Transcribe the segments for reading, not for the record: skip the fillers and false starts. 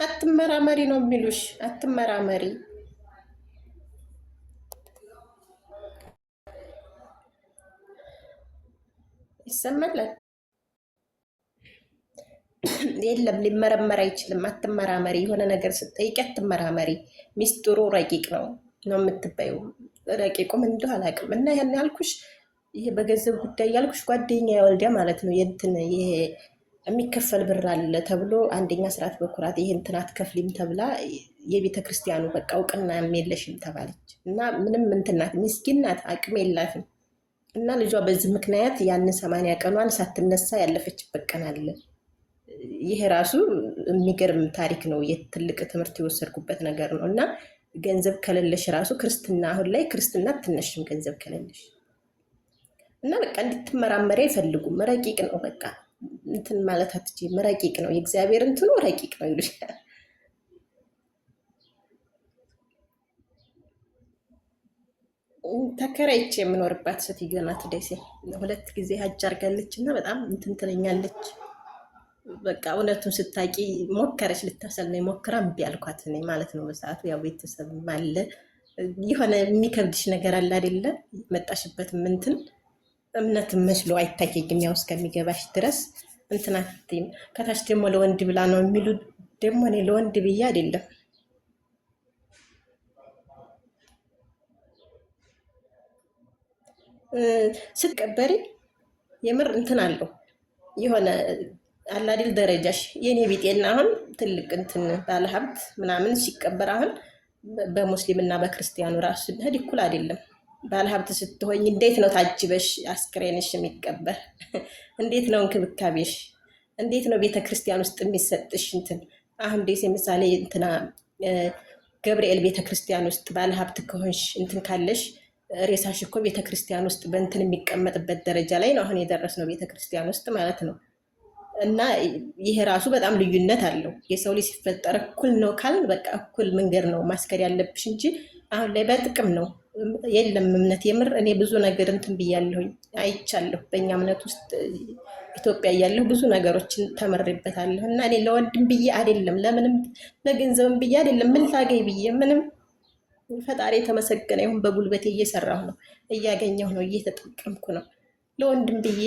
አትመራመሪ ነው የሚሉሽ። አትመራመሪ ይሰማል። የለም ሊመረመር አይችልም። አትመራመሪ። የሆነ ነገር ስጠይቂ አትመራመሪ። ሚስጥሩ ረቂቅ ነው የምትባዩ። ረቂቁም እንደው አላውቅም። እና ያን ያልኩሽ ይሄ በገንዘብ ጉዳይ ያልኩሽ ጓደኛ የወልዲያ ማለት ነው የእንትን ይሄ የሚከፈል ብር አለ ተብሎ አንደኛ ስርዓት በኩራት ይሄ እንትን አትከፍሊም ተብላ የቤተ ክርስቲያኑ በቃ እውቅና የለሽም ተባለች። እና ምንም እንትን ናት፣ ምስኪን ናት፣ አቅም የላትም። እና ልጇ በዚህ ምክንያት ያን 80 ቀኗን ሳትነሳ ያለፈችበት ቀን አለ። ይሄ ራሱ የሚገርም ታሪክ ነው። የትልቅ ትምህርት የወሰድኩበት ነገር ነው። እና ገንዘብ ከሌለሽ ራሱ ክርስትና አሁን ላይ ክርስትና አትነሽም ገንዘብ ከሌለሽ። እና በቃ እንድትመራመሪ አይፈልጉም። ረቂቅ ነው በቃ እንትን ማለት አትችይም። ረቂቅ ነው የእግዚአብሔር እንትኑ ረቂቅ ነው ይሉሻል። ተከራይቼ የምኖርባት ሴትዮ ናት ደሴ። 2 ጊዜ ሀጅ አድርጋለች እና በጣም እንትን ትለኛለች። በቃ እውነቱን ስታቂ ሞከረች ልታሰልመኝ ሞክራ እምቢ አልኳት እኔ ማለት ነው። በሰዓቱ ያው ቤተሰብ አለ የሆነ የሚከብድሽ ነገር አለ አይደለ? መጣሽበት ምንትን እምነት መስሎ አይታየኝም። ያው እስከሚገባሽ ድረስ እንትናት ከታች ደግሞ ለወንድ ብላ ነው የሚሉ ደግሞ እኔ ለወንድ ብዬ አይደለም ስትቀበሪ የምር እንትን አለው የሆነ አላዲል ደረጃሽ የኔ ቢጤና አሁን ትልቅ እንትን ባለሀብት ምናምን ሲቀበር አሁን በሙስሊም እና በክርስቲያኑ ራሱ ስንሄድ እኩል አይደለም። ባለሀብት ስትሆኝ እንዴት ነው ታጅበሽ አስክሬንሽ የሚቀበር? እንዴት ነው እንክብካቤሽ? እንዴት ነው ቤተክርስቲያን ውስጥ የሚሰጥሽ እንትን? አሁን ደሴ ምሳሌ እንትና ገብርኤል ቤተክርስቲያን ውስጥ ባለሀብት ከሆንሽ እንትን ካለሽ ሬሳሽ እኮ ቤተክርስቲያን ውስጥ በእንትን የሚቀመጥበት ደረጃ ላይ ነው አሁን የደረስነው ቤተክርስቲያን ውስጥ ማለት ነው። እና ይሄ ራሱ በጣም ልዩነት አለው። የሰው ልጅ ሲፈጠር እኩል ነው ካልን በቃ እኩል መንገድ ነው ማስከድ ያለብሽ እንጂ አሁን ላይ በጥቅም ነው የለም እምነት። የምር እኔ ብዙ ነገር እንትን ብያለሁኝ አይቻለሁ። በእኛ እምነት ውስጥ ኢትዮጵያ እያለሁ ብዙ ነገሮችን ተመሬበታለሁ። እና እኔ ለወንድም ብዬ አይደለም ለምንም ለገንዘብም ብዬ አይደለም ምን ላገኝ ብዬ ምንም ፈጣሪ የተመሰገነ ይሁን በጉልበቴ እየሰራሁ ነው፣ እያገኘሁ ነው፣ እየተጠቀምኩ ነው። ለወንድም ብዬ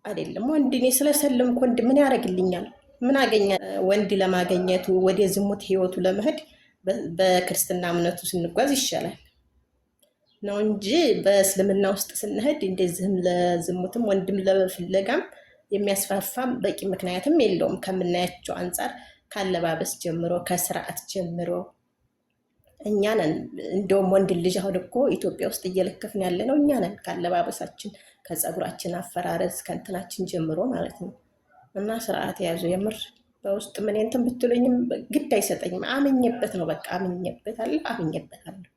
አይደለም። ወንድ እኔ ስለሰለምኩ ወንድ ምን ያደርግልኛል? ምን አገኛል? ወንድ ለማገኘቱ ወደ ዝሙት ህይወቱ ለመሄድ በክርስትና እምነቱ ስንጓዝ ይሻላል ነው እንጂ በእስልምና ውስጥ ስንሄድ እንደዚህም ለዝሙትም ወንድም ለፍለጋም የሚያስፋፋም በቂ ምክንያትም የለውም። ከምናያቸው አንጻር ካለባበስ ጀምሮ ከስርዓት ጀምሮ እኛ ነን። እንደውም ወንድ ልጅ አሁን እኮ ኢትዮጵያ ውስጥ እየለከፍን ያለ ነው እኛ ነን። ካለባበሳችን፣ ከፀጉራችን አፈራረስ ከእንትናችን ጀምሮ ማለት ነው። እና ስርዓት የያዙ የምር በውስጥ ምን እንትን ብትሉኝም ግድ አይሰጠኝም። አምኜበት ነው በቃ አምኜበታለሁ።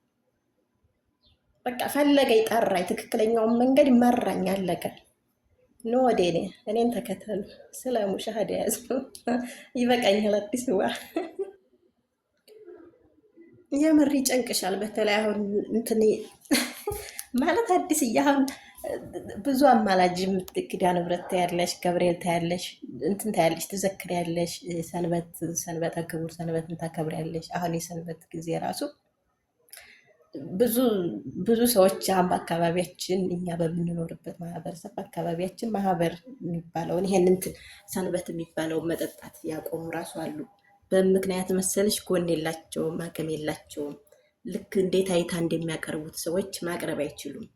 በቃ ፈለገኝ ጠራኝ፣ ትክክለኛውን መንገድ መራኝ፣ አለቀ። ኖ ወደ እኔን ተከተሉ። ስለ ሙሻሃድ ያዙ። ይበቃኛል። አዲስ ዋ የምር ይጨንቅሻል። በተለይ አሁን እንትን ማለት አዲስ አሁን ብዙ አማላጅ ኪዳነ ምሕረት ታያለሽ፣ ገብርኤል ታያለሽ፣ እንትን ታያለሽ፣ ትዘክሪያለሽ፣ ሰንበተ ክቡር ሰንበትን ታከብሪያለሽ። አሁን የሰንበት ጊዜ ራሱ ብዙ ሰዎች አሁን በአካባቢያችን እኛ በምንኖርበት ማህበረሰብ በአካባቢያችን ማህበር የሚባለውን ይሄን እንትን ሰንበት የሚባለውን መጠጣት ያቆሙ ራሱ አሉ። በምክንያት መሰልሽ ጎን የላቸውም፣ አቅም የላቸውም። ልክ እንዴት አይታ እንደሚያቀርቡት ሰዎች ማቅረብ አይችሉም።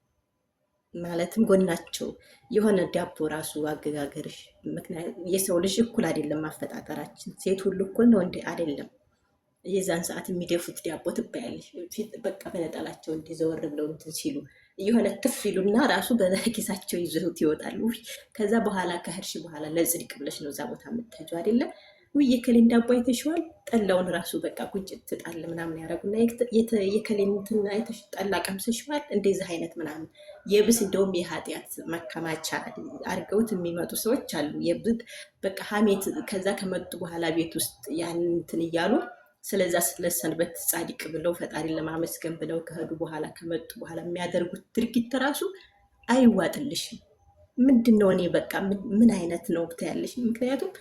ማለትም ጎናቸው የሆነ ዳቦ ራሱ አገጋገርሽ ምክንያት የሰው ልጅ እኩል አይደለም አፈጣጠራችን። ሴት ሁሉ እኩል ነው እንዴ? አይደለም። የዛን ሰዓት የሚደፉት ዳቦ ትባያለሽ። በቃ በነጠላቸው እንዲዘወር ብለው እንትን ሲሉ የሆነ ትፍ ይሉና ራሱ በኪሳቸው ይዘውት ይወጣሉ። ከዛ በኋላ ከህርሽ በኋላ ለጽድቅ ብለሽ ነው እዛ ቦታ የምትሄጂው አይደለም። ውይ የከሌን ዳቦ አይተሽዋል? ጠላውን ራሱ በቃ ቁጭት ትጣል ምናምን ያደረጉና የከሌን እንትን አይተሽ ጠላ ቀምሰሽዋል? እንደዚህ አይነት ምናምን የብስ እንደውም የኃጢአት መከማቻ አድርገውት የሚመጡ ሰዎች አሉ። የብት በቃ ሀሜት። ከዛ ከመጡ በኋላ ቤት ውስጥ ያን እንትን እያሉ ስለዛ ስለሰንበት ጻድቅ ብለው ፈጣሪን ለማመስገን ብለው ከሄዱ በኋላ ከመጡ በኋላ የሚያደርጉት ድርጊት ራሱ አይዋጥልሽም። ምንድን ነው እኔ በቃ ምን አይነት ነው ብታያለሽ? ምክንያቱም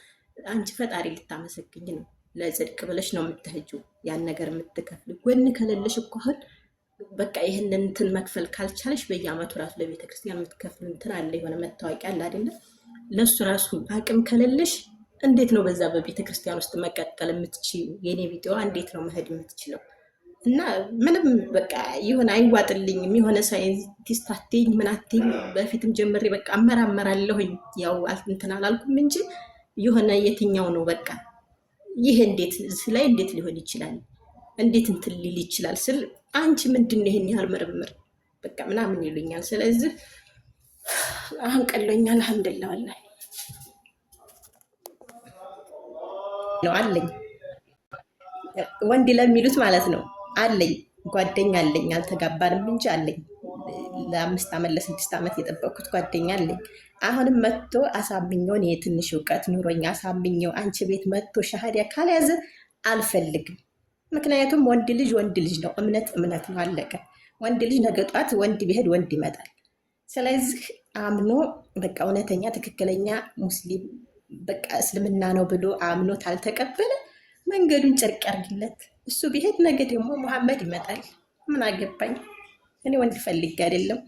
አንቺ ፈጣሪ ልታመሰግኝ ነው። ለጽድቅ ብለሽ ነው የምትሄጂው ያን ነገር የምትከፍል። ጎን ከሌለሽ እኮ አሁን በቃ ይህንን እንትን መክፈል ካልቻለሽ በየአመቱ ራሱ ለቤተክርስቲያን የምትከፍል እንትን አለ፣ የሆነ መታወቂያ አለ አይደለ? ለሱ ራሱ አቅም ከሌለሽ እንዴት ነው በዛ በቤተክርስቲያን ውስጥ መቀጠል የምትችይው? የኔ ቪዲዮ እንዴት ነው መሄድ የምትችለው? እና ምንም በቃ የሆነ አይዋጥልኝም። የሆነ ሳይንቲስት አትይኝ ምን አትይኝ፣ በፊትም ጀምሬ በቃ አመራመራለሁኝ። ያው እንትን አላልኩም እንጂ የሆነ የትኛው ነው በቃ ይህ እንዴት ላይ እንዴት ሊሆን ይችላል? እንዴት እንትን ሊል ይችላል ስል አንቺ ምንድን ነው ይሄን ያህል ምርምር በቃ ምናምን ይሉኛል። ስለዚህ አሁን ቀሎኛል። አልሐምዱሊላህ ወላሂ ነው አለኝ ወንድ ለሚሉት ማለት ነው አለኝ ጓደኛ አለኝ። አልተጋባንም እንጂ አለኝ። ለ5 ዓመት ለ6 ዓመት የጠበቅኩት ጓደኛ አለኝ። አሁንም መጥቶ አሳምኘው፣ እኔ ትንሽ እውቀት ኑሮኝ አሳምኘው አንቺ ቤት መጥቶ ሻሃዳ ካልያዘ አልፈልግም። ምክንያቱም ወንድ ልጅ ነው፣ እምነት እምነት ነው፣ አለቀ። ወንድ ልጅ ነገ ጧት ወንድ ቢሄድ ወንድ ይመጣል። ስለዚህ አምኖ በቃ እውነተኛ ትክክለኛ ሙስሊም በቃ እስልምና ነው ብሎ አምኖ ታልተቀበለ መንገዱን ጨርቅ ያርግለት። እሱ ቢሄድ ነገ ደግሞ መሐመድ ይመጣል። ምን አገባኝ? እኔ ወንድ ፈልጌ አይደለም።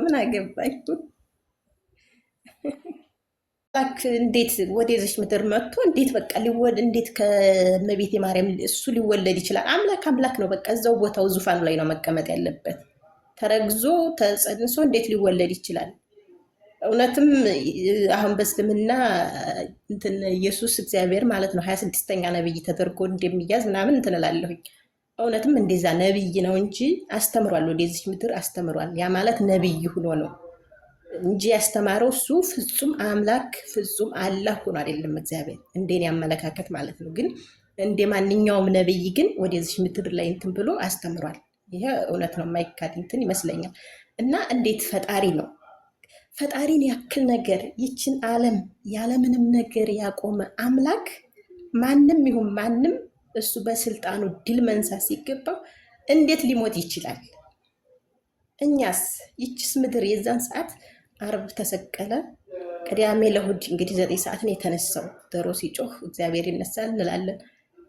ምን አገባኝ? እንዴት ወደዚች ምድር መጥቶ እንዴት በቃ እንዴት ከእመቤቴ ማርያም እሱ ሊወለድ ይችላል? አምላክ ነው። በቃ እዛው ቦታው ዙፋኑ ላይ ነው መቀመጥ ያለበት። ተረግዞ ተጸንሶ እንዴት ሊወለድ ይችላል? እውነትም አሁን በእስልምና እንትን ኢየሱስ እግዚአብሔር ማለት ነው 26ኛ ነብይ ተደርጎ እንደሚያዝ ምናምን እንትን እላለሁኝ። እውነትም እንደዛ ነብይ ነው እንጂ አስተምሯል፣ ወደዚች ምድር አስተምሯል። ያ ማለት ነብይ ሆኖ ነው እንጂ ያስተማረው እሱ ፍጹም አምላክ ፍጹም አላህ ሆኖ አይደለም። እግዚአብሔር እንደኔ አመለካከት ማለት ነው። ግን እንደ ማንኛውም ነብይ ግን ወደዚች ምድር ላይ እንትን ብሎ አስተምሯል። ይሄ እውነት ነው፣ የማይካድ እንትን ይመስለኛል። እና እንዴት ፈጣሪ ነው ፈጣሪን ያክል ነገር ይችን ዓለም ያለምንም ነገር ያቆመ አምላክ ማንም ይሁን ማንም እሱ በስልጣኑ ድል መንሳት ሲገባው እንዴት ሊሞት ይችላል? እኛስ ይችስ ምድር የዛን ሰዓት አርብ ተሰቀለ፣ ቅዳሜ ለእሑድ እንግዲህ 9 ሰዓት ነው የተነሳው። ዶሮ ሲጮህ እግዚአብሔር ይነሳል እንላለን።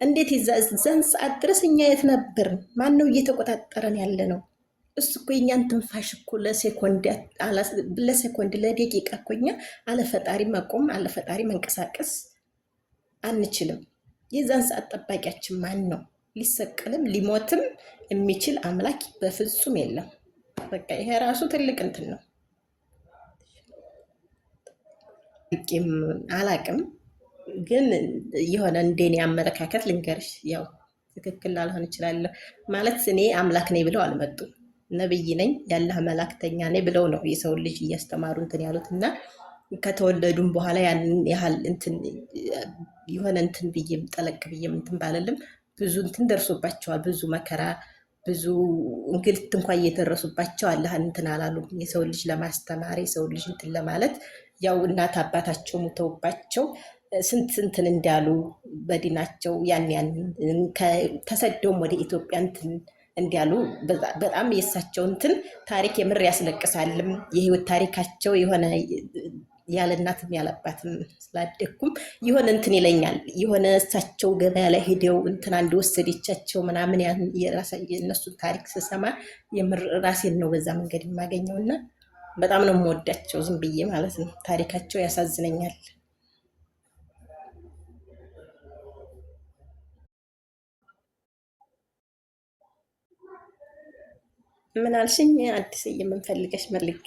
እንዴት የዛን ሰዓት ድረስ እኛ የት ነበርን? ማን ነው እየተቆጣጠረን ያለ ነው? እሱ እኮ የኛን ትንፋሽ እኮ ለሴኮንድ ለደቂቃ እኮ እኛ አለፈጣሪ መቆም አለፈጣሪ መንቀሳቀስ አንችልም። የዛን ሰዓት ጠባቂያችን ማን ነው? ሊሰቀልም ሊሞትም የሚችል አምላክ በፍጹም የለም። በቃ ይሄ ራሱ ትልቅ እንትን ነው። አላቅም ግን የሆነ እንደኔ አመለካከት ልንገርሽ፣ ያው ትክክል ላልሆን እችላለሁ ማለት እኔ አምላክ ነኝ ብለው አልመጡም። ነብይ ነኝ ያለህ መላክተኛ ነኝ ብለው ነው የሰው ልጅ እያስተማሩ እንትን ያሉት። እና ከተወለዱም በኋላ ያንን ያህል እንትን የሆነ እንትን ብዬም ጠለቅ ብዬም እንትን ባለልም ብዙ እንትን ደርሶባቸዋል። ብዙ መከራ ብዙ እንግልት እንኳን እየደረሱባቸው አላህን እንትን አላሉም። የሰው ልጅ ለማስተማር የሰው ልጅ እንትን ለማለት ያው እናት አባታቸው ሙተውባቸው ስንት እንትን እንዳሉ በዲናቸው ያን ተሰደውም ወደ ኢትዮጵያ እንትን እንዲያሉ በጣም የእሳቸው እንትን ታሪክ የምር ያስለቅሳልም። የህይወት ታሪካቸው የሆነ ያለ እናትም ያለ አባትም ስላደኩም የሆነ እንትን ይለኛል። የሆነ እሳቸው ገበያ ላይ ሄደው እንትና እንደወሰደቻቸው ምናምን የእነሱን ታሪክ ስሰማ የምር ራሴን ነው በዛ መንገድ የማገኘው እና በጣም ነው የምወዳቸው ዝም ብዬ ማለት ነው። ታሪካቸው ያሳዝነኛል። ምን አልሽኝ? አዲስ የምንፈልገሽ መልጌ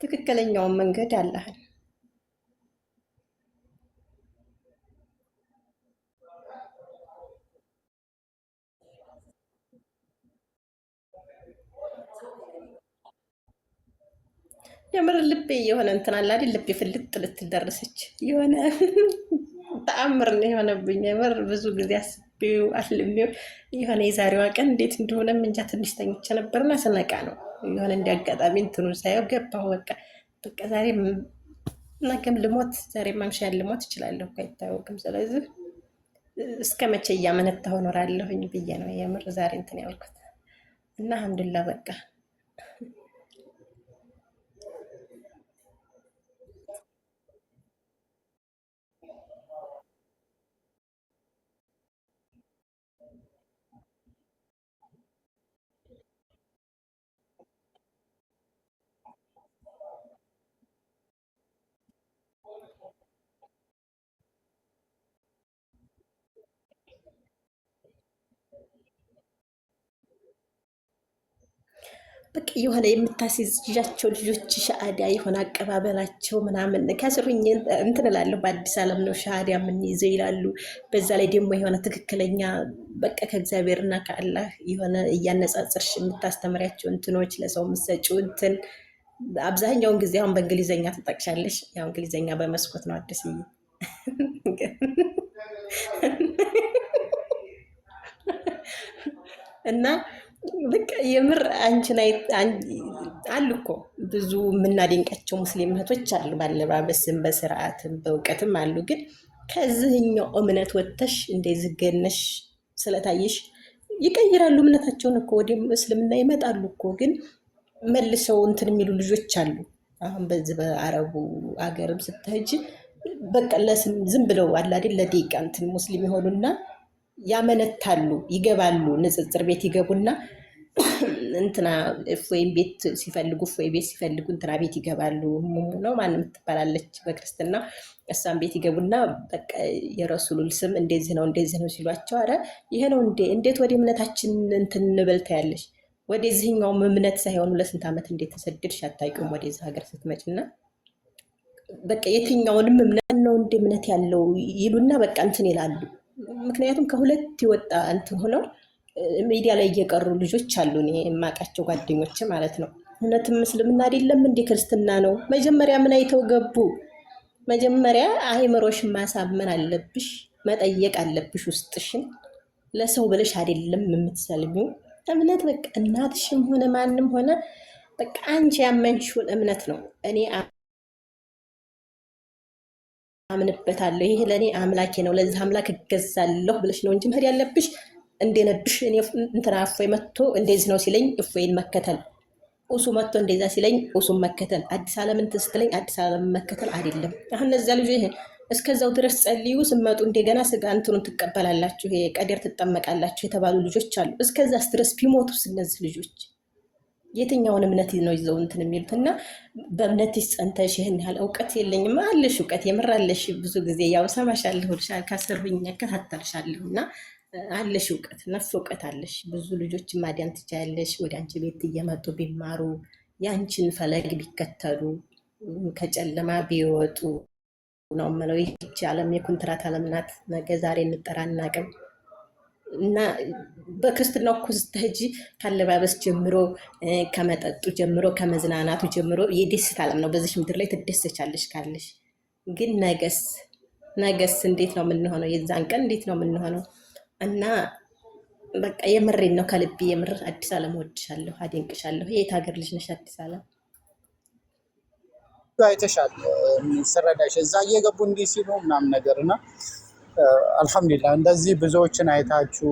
ትክክለኛውን መንገድ አለህን የምር ልቤ የሆነ እንትን አለ አይደል? ልቤ ፍልጥ ልትደርሰች የሆነ ተአምር ነው የሆነብኝ። የምር ብዙ ጊዜ አስቤው አልሜው የሆነ የዛሬዋ ቀን እንዴት እንደሆነም እንጃ። ትንሽ ተኝቼ ነበርና ስነቃ ነው የሆነ እንዲያጋጣሚ እንትኑ ሳየው ገባሁ። በቃ ዛሬ ነገም ልሞት ዛሬ ማምሻ ልሞት እችላለሁ እኮ አይታወቅም። ስለዚህ እስከ መቼ እያመነታሁ እኖራለሁኝ ብዬ ነው የምር ዛሬ እንትን ያልኩት እና አልሐምዱሊላህ በቃ በቃ የሆነ የምታስይዣቸው ልጆች ሻሃዳ የሆነ አቀባበላቸው ምናምን ከስሩኝ እንትን እላለሁ። በአዲስ ዓለም ነው ሻሃዳ የምንይዘው ይላሉ። በዛ ላይ ደግሞ የሆነ ትክክለኛ በቃ ከእግዚአብሔርና ከአላህ የሆነ እያነጻጽርሽ የምታስተምሪያቸው እንትኖች ለሰው የምትሰጪው እንትን አብዛኛውን ጊዜ አሁን በእንግሊዝኛ ትጠቅሻለሽ። ያው እንግሊዝኛ በመስኮት ነው አዲስ እና በቃ የምር አንቺን አሉ እኮ ብዙ የምናደንቃቸው ሙስሊም እህቶች አሉ፣ ባለባበስም በስርዓትም በእውቀትም አሉ። ግን ከዚህኛው እምነት ወጥተሽ እንደዚህ ገነሽ ስለታየሽ ይቀይራሉ እምነታቸውን እኮ ወደ እስልምና ይመጣሉ እኮ። ግን መልሰው እንትን የሚሉ ልጆች አሉ። አሁን በዚህ በአረቡ አገርም ስትሄጂ በቃ ዝም ብለው አለ አይደል ለደቂቃ እንትን ሙስሊም የሆኑና ያመነታሉ፣ ይገባሉ፣ ንጽጽር ቤት ይገቡና እንትና ወይም ቤት ሲፈልጉ ወይ ቤት ሲፈልጉ እንትና ቤት ይገባሉ። ነው ማንም ትባላለች በክርስትና እሷን ቤት ይገቡና በቃ የረሱሉል ስም እንደዚህ ነው ሲሏቸው፣ አረ ይሄ ነው እንዴት ወደ እምነታችን እንትን እንበልታ ያለሽ ወደዚህኛውም እምነት ሳይሆኑ ለስንት ዓመት እንዴት ተሰደድሽ አታውቂውም ወደዚህ ሀገር ስትመጭና በቃ የትኛውንም እምነት ነው እንደ እምነት ያለው ይሉና በቃ እንትን ይላሉ። ምክንያቱም ከሁለት የወጣ እንትን ሆነው ሚዲያ ላይ እየቀሩ ልጆች አሉ፣ እኔ የማውቃቸው ጓደኞች ማለት ነው። እውነትም ምስልምና አይደለም እንደ ክርስትና ነው? መጀመሪያ ምን አይተው ገቡ? መጀመሪያ አእምሮሽን ማሳመን አለብሽ፣ መጠየቅ አለብሽ ውስጥሽን። ለሰው ብለሽ አይደለም የምትሰልሚው እምነት በቃ እናትሽም ሆነ ማንም ሆነ በቃ አንቺ ያመንሽውን እምነት ነው እኔ አምንበታለሁ፣ ይሄ ለእኔ አምላኬ ነው፣ ለዚህ አምላክ እገዛለሁ ብለሽ ነው እንጂ መሄድ ያለብሽ እንደነብሽ እኔ እንትና እፎይ መጥቶ እንደዚህ ነው ሲለኝ እፎይን መከተል፣ ኡሱ መጥቶ እንደዛ ሲለኝ ኡሱን መከተል፣ አዲስ ዓለምን ስትለኝ አዲስ ዓለምን መከተል አይደለም። አሁን እነዚያ ልጆች እስከዛው ድረስ ጸልዩ፣ ስመጡ እንደገና ስጋ እንትኑን ትቀበላላችሁ፣ ይሄ ቀደር ትጠመቃላችሁ የተባሉ ልጆች አሉ። እስከዛስ ድረስ ቢሞቱስ እነዚህ ልጆች የትኛውን እምነት ነው ይዘው እንትን የሚሉት? እና በእምነት ጸንተሽ ይህን ያህል እውቀት የለኝም አለሽ፣ እውቀት የምራለሽ። ብዙ ጊዜ ያው ሰማሻለሁ፣ ካሰርሁኝ እከታተልሻለሁ እና አለሽ እውቀት፣ ነፍ እውቀት አለሽ። ብዙ ልጆች ማዲያን ትቻያለሽ። ወደ አንቺ ቤት እየመጡ ቢማሩ የአንቺን ፈለግ ቢከተሉ ከጨለማ ቢወጡ ነው የምለው። ይህች ዓለም የኮንትራት ዓለም ናት። ነገ ዛሬ እንጠራ አናውቅም። እና በክርስትናው እኮ ስትሄጂ ካለባበስ ጀምሮ ከመጠጡ ጀምሮ ከመዝናናቱ ጀምሮ የደስታ ዓለም ነው። በዚች ምድር ላይ ትደሰቻለሽ ካለሽ። ግን ነገስ እንዴት ነው የምንሆነው? የዛን ቀን እንዴት ነው የምንሆነው? እና በቃ የምሬን ነው ከልቤ የምር። አዲስ ዓለም ወድሻለሁ፣ አደንቅሻለሁ። የት ሀገር ልጅ ነሽ አዲስ ዓለም? አይተሻል ስረዳሽ እዛ እየገቡ እንዲህ ሲሉ ምናምን ነገር እና አልሐምዱሊላህ እንደዚህ ብዙዎችን አይታችሁ